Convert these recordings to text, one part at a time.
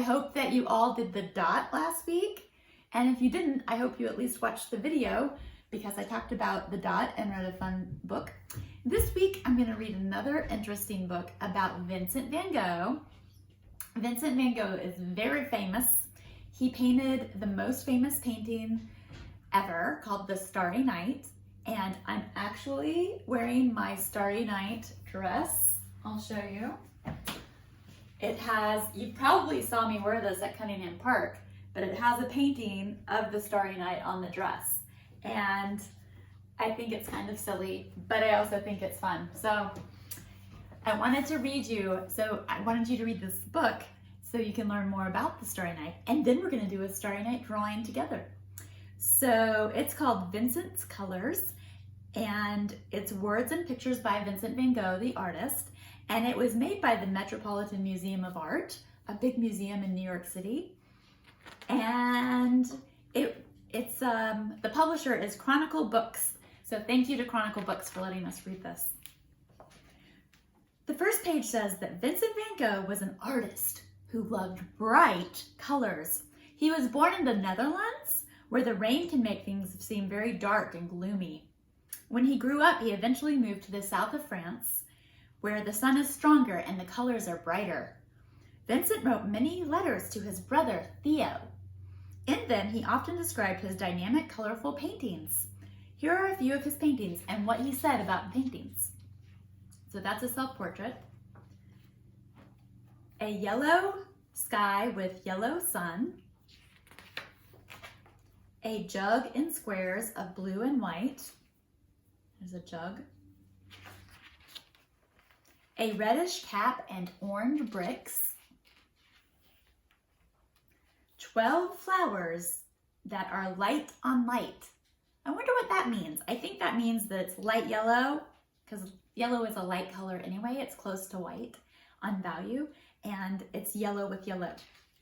hope that you all did the dot last week. And if you didn't, I hope you at least watched the video because I talked about the dot and read a fun book. This week, I'm going to read another interesting book about Vincent van Gogh. Vincent van Gogh is very famous. He painted the most famous painting ever called The Starry Night. And I'm actually wearing my Starry Night dress. I'll show you. It has, you probably saw me wear this at Cunningham Park, but it has a painting of the Starry Night on the dress. And I think it's kind of silly, but I also think it's fun. So I wanted to read you, I wanted you to read this book so you can learn more about the Starry Night. And then we're gonna do a Starry Night drawing together. So it's called Vincent's Colors, and it's words and pictures by Vincent van Gogh, the artist. And it was made by the Metropolitan Museum of Art, a big museum in New York City. And the publisher is Chronicle Books. So thank you to Chronicle Books for letting us read this. The first page says that Vincent van Gogh was an artist who loved bright colors. He was born in the Netherlands, where the rain can make things seem very dark and gloomy. When he grew up, he eventually moved to the south of France, where the sun is stronger and the colors are brighter. Vincent wrote many letters to his brother, Theo. In them, he often described his dynamic, colorful paintings. Here are a few of his paintings and what he said about paintings. So that's a self-portrait. A yellow sky with yellow sun. A jug in squares of blue and white. There's a jug. A reddish cap and orange bricks. 12 flowers that are light on light. I wonder what that means. I think that means that it's light yellow, because yellow is a light color anyway. It's close to white on value, and it's yellow with yellow.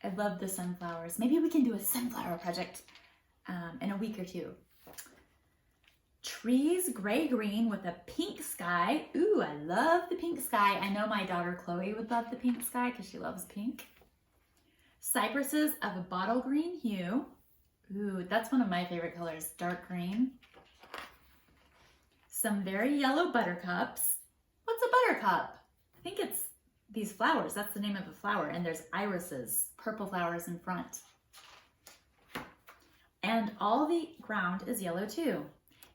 I love the sunflowers. Maybe we can do a sunflower project in a week or two. Trees, gray-green with a pink sky. Ooh, I love the pink sky. I know my daughter Chloe would love the pink sky because she loves pink. Cypresses of a bottle green hue. Ooh, that's one of my favorite colors, dark green. Some very yellow buttercups. What's a buttercup? I think it's these flowers. That's the name of the flower. And there's irises, purple flowers in front. And all the ground is yellow too.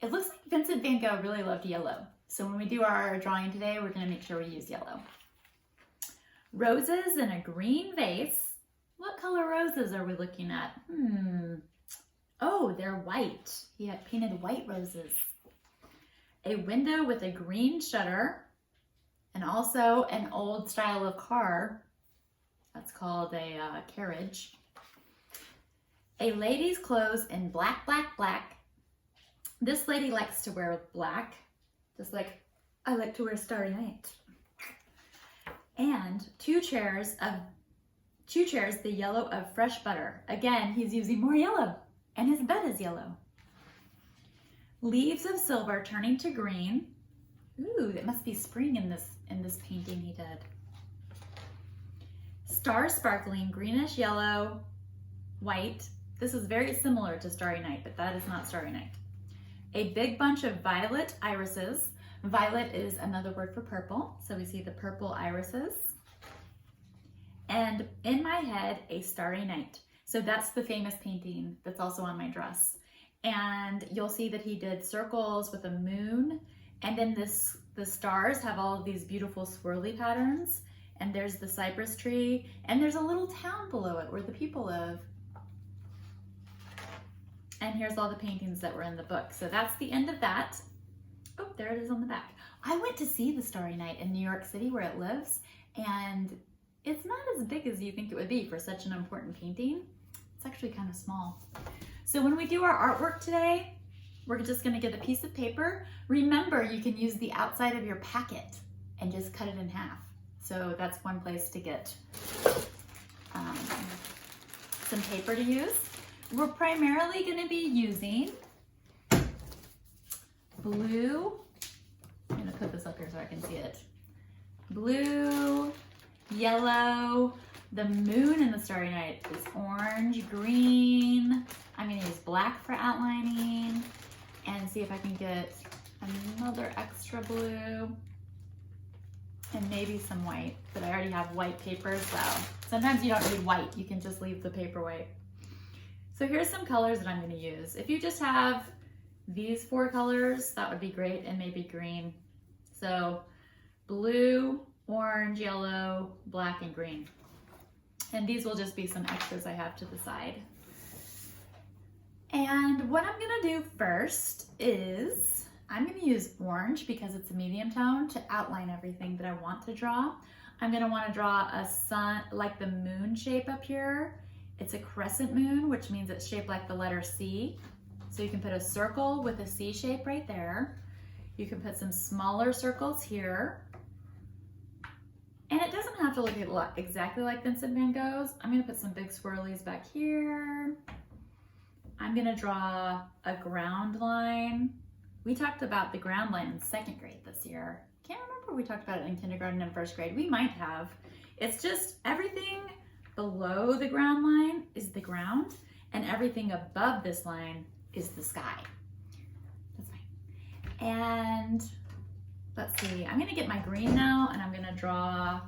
It looks like Vincent van Gogh really loved yellow. So when we do our drawing today, we're gonna make sure we use yellow. Roses in a green vase. What color roses are we looking at? Oh, they're white. He had painted white roses. A window with a green shutter, and also an old style of car. That's called a carriage. A lady's clothes in black, black, black. This lady likes to wear black, just like I like to wear Starry Night. And two chairs, the yellow of fresh butter. Again, he's using more yellow, and his bed is yellow. Leaves of silver turning to green. Ooh, it must be spring in this painting he did. Stars sparkling, greenish yellow, white. This is very similar to Starry Night, but that is not Starry Night. A big bunch of violet irises. Violet is another word for purple, so we see the purple irises. And in my head, a Starry Night. So that's the famous painting that's also on my dress. And you'll see that he did circles with a moon, and then the stars have all of these beautiful swirly patterns, and there's the cypress tree, and there's a little town below it where the people live. And here's all the paintings that were in the book. So that's the end of that. Oh, there it is on the back. I went to see the Starry Night in New York City where it lives, and it's not as big as you think it would be for such an important painting. It's actually kind of small. So when we do our artwork today, we're just gonna get a piece of paper. Remember, you can use the outside of your packet and just cut it in half. So that's one place to get some paper to use. We're primarily going to be using blue. I'm going to put this up here so I can see it. Blue, yellow, The moon in the Starry Night is orange, green. I'm gonna use black for outlining and see if I can get another extra blue and maybe some white, but I already have white paper, so sometimes you don't need white. You can just leave the paper white. So here's some colors that I'm gonna use. If you just have these 4 colors, that would be great, and maybe green. So blue, orange, yellow, black, and green. And these will just be some extras I have to the side. And what I'm gonna do first is I'm gonna use orange because it's a medium tone to outline everything that I want to draw. I'm gonna wanna draw a sun, like the moon shape up here. It's a crescent moon, which means it's shaped like the letter C. So you can put a circle with a C shape right there. You can put some smaller circles here. And it doesn't have to look exactly like Vincent van Gogh's. I'm gonna put some big swirlies back here. I'm gonna draw a ground line. We talked about the ground line in 2nd grade this year. Can't remember if we talked about it in kindergarten and 1st grade. We might have. It's just everything below the ground line is the ground, and everything above this line is the sky. That's fine. And let's see, I'm gonna get my green now, and I'm gonna draw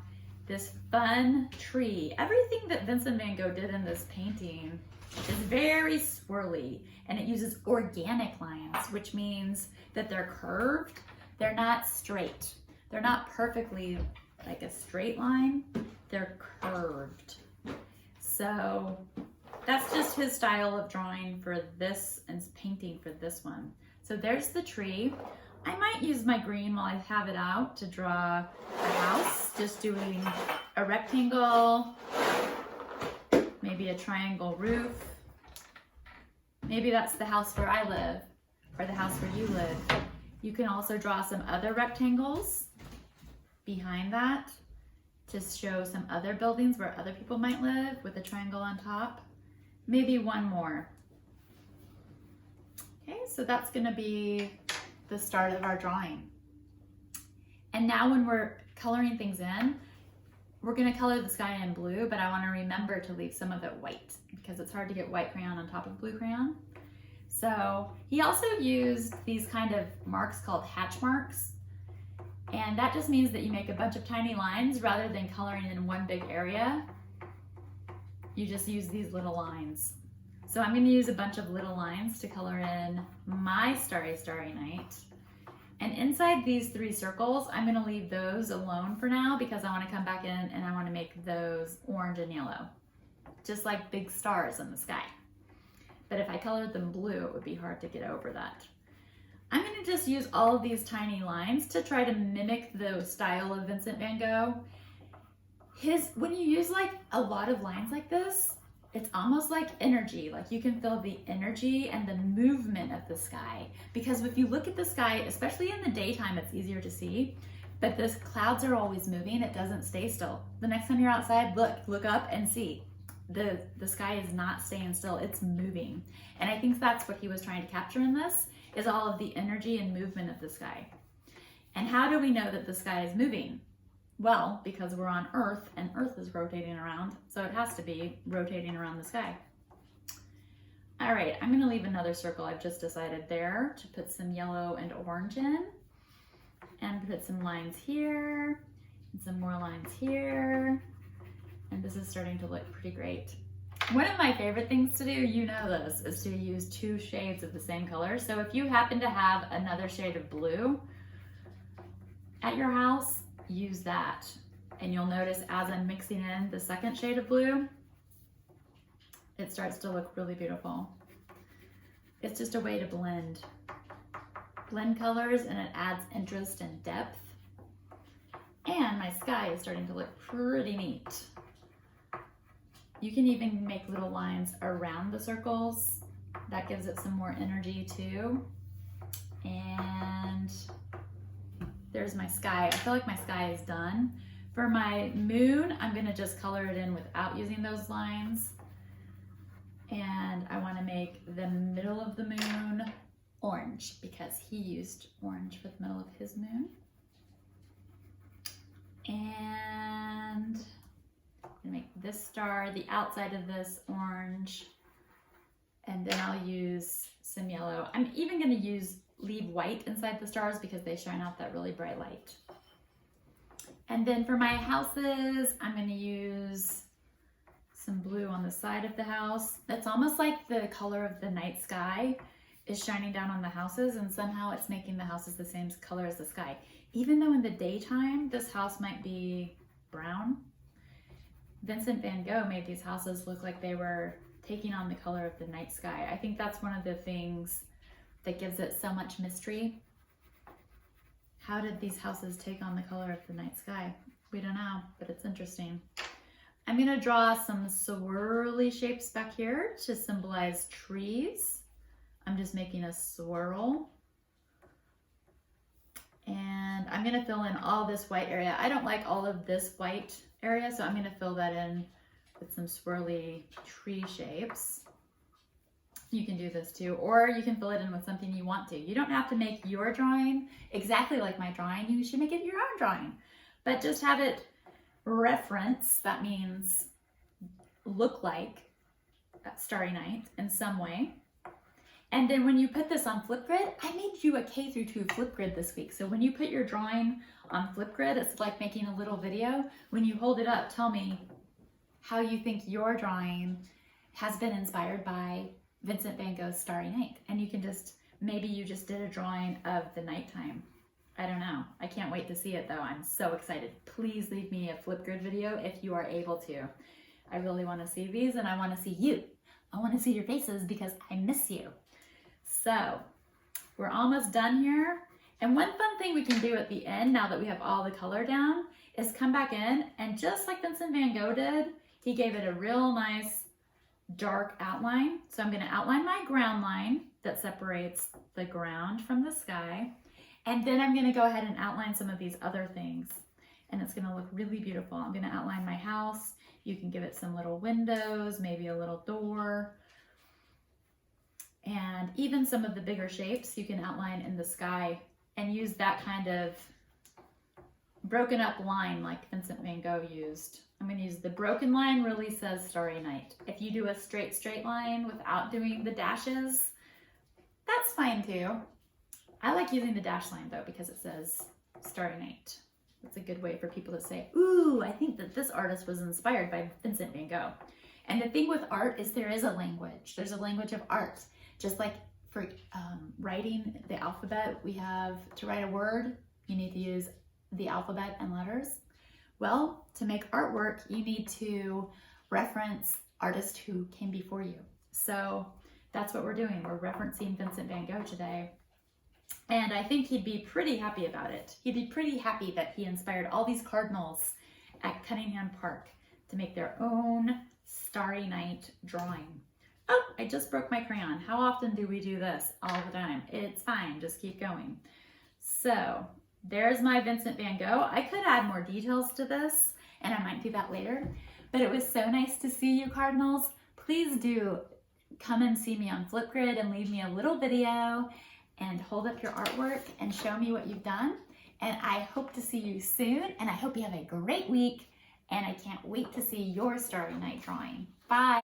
this fun tree. Everything that Vincent van Gogh did in this painting is very swirly, and it uses organic lines, which means that they're curved. They're not straight. They're not perfectly like a straight line. They're curved. So that's just his style of drawing for this and painting for this one. So there's the tree. I might use my green while I have it out to draw a house, just doing a rectangle, maybe a triangle roof. Maybe that's the house where I live, or the house where you live. You can also draw some other rectangles behind that to show some other buildings where other people might live with a triangle on top. Maybe one more. Okay, so that's gonna be the start of our drawing. And now when we're coloring things in, we're gonna color the sky in blue, but I wanna remember to leave some of it white because it's hard to get white crayon on top of blue crayon. So he also used these kind of marks called hatch marks. And that just means that you make a bunch of tiny lines rather than coloring in one big area. You just use these little lines. So I'm gonna use a bunch of little lines to color in my Starry Night. And inside these 3 circles, I'm gonna leave those alone for now because I wanna come back in and I wanna make those orange and yellow, just like big stars in the sky. But if I colored them blue, it would be hard to get over that. I'm gonna just use all of these tiny lines to try to mimic the style of Vincent van Gogh. When you use like a lot of lines like this, it's almost like energy. Like you can feel the energy and the movement of the sky. Because if you look at the sky, especially in the daytime, it's easier to see, but the clouds are always moving. It doesn't stay still. The next time you're outside, look up and see. The sky is not staying still, it's moving. And I think that's what he was trying to capture in this, is all of the energy and movement of the sky. And how do we know that the sky is moving? Well, because we're on Earth and Earth is rotating around, so it has to be rotating around the sky. All right, I'm gonna leave another circle I've just decided there to put some yellow and orange in, and put some lines here, and some more lines here, and this is starting to look pretty great. One of my favorite things to do, you know this, is to use 2 shades of the same color. So if you happen to have another shade of blue at your house, use that. And you'll notice as I'm mixing in the 2nd shade of blue, it starts to look really beautiful. It's just a way to blend colors, and it adds interest and depth. And my sky is starting to look pretty neat. You can even make little lines around the circles. That gives it some more energy too. And there's my sky. I feel like my sky is done. For my moon, I'm gonna just color it in without using those lines. And I wanna make the middle of the moon orange because he used orange for the middle of his moon. And I'm gonna make this star, the outside of this orange, and then I'll use some yellow. I'm even gonna leave white inside the stars because they shine out that really bright light. And then for my houses, I'm gonna use some blue on the side of the house. It's almost like the color of the night sky is shining down on the houses, and somehow it's making the houses the same color as the sky. Even though in the daytime, this house might be brown, Vincent van Gogh made these houses look like they were taking on the color of the night sky. I think that's one of the things that gives it so much mystery. How did these houses take on the color of the night sky? We don't know, but it's interesting. I'm gonna draw some swirly shapes back here to symbolize trees. I'm just making a swirl. And I'm gonna fill in all this white area. I don't like all of this white area, so I'm gonna fill that in with some swirly tree shapes. You can do this too, or you can fill it in with something you want to. You don't have to make your drawing exactly like my drawing. You should make it your own drawing, but just have it reference, that means look like Starry Night in some way. And then when you put this on Flipgrid, I made you a K-2 Flipgrid this week. So when you put your drawing on Flipgrid, it's like making a little video. When you hold it up, tell me how you think your drawing has been inspired by Vincent van Gogh's Starry Night. And you can just, maybe you just did a drawing of the nighttime. I don't know. I can't wait to see it though. I'm so excited. Please leave me a Flipgrid video if you are able to. I really want to see these, and I want to see you. I want to see your faces because I miss you. So we're almost done here. And one fun thing we can do at the end, now that we have all the color down, is come back in, and just like Vincent van Gogh did, he gave it a real nice dark outline. So I'm going to outline my ground line that separates the ground from the sky. And then I'm going to go ahead and outline some of these other things. And it's going to look really beautiful. I'm going to outline my house. You can give it some little windows, maybe a little door. And even some of the bigger shapes you can outline in the sky and use that kind of broken up line like Vincent van Gogh used. I'm going to use the broken line, really says Starry Night. If you do a straight line without doing the dashes, that's fine too. I like using the dash line though because it says Starry Night. It's a good way for people to say, ooh, I think that this artist was inspired by Vincent van Gogh. And the thing with art is there is a language. There's a language of art. Just like for writing the alphabet, we have to write a word, you need to use the alphabet and letters. Well, to make artwork, you need to reference artists who came before you. So that's what we're doing. We're referencing Vincent van Gogh today. And I think he'd be pretty happy about it. He'd be pretty happy that he inspired all these cardinals at Cunningham Park to make their own Starry Night drawing. Oh, I just broke my crayon. How often do we do this? All the time. It's fine, just keep going. So there's my Vincent van Gogh. I could add more details to this, and I might do that later, but it was so nice to see you, Cardinals. Please do come and see me on Flipgrid and leave me a little video and hold up your artwork and show me what you've done. And I hope to see you soon, and I hope you have a great week, and I can't wait to see your Starry Night drawing. Bye.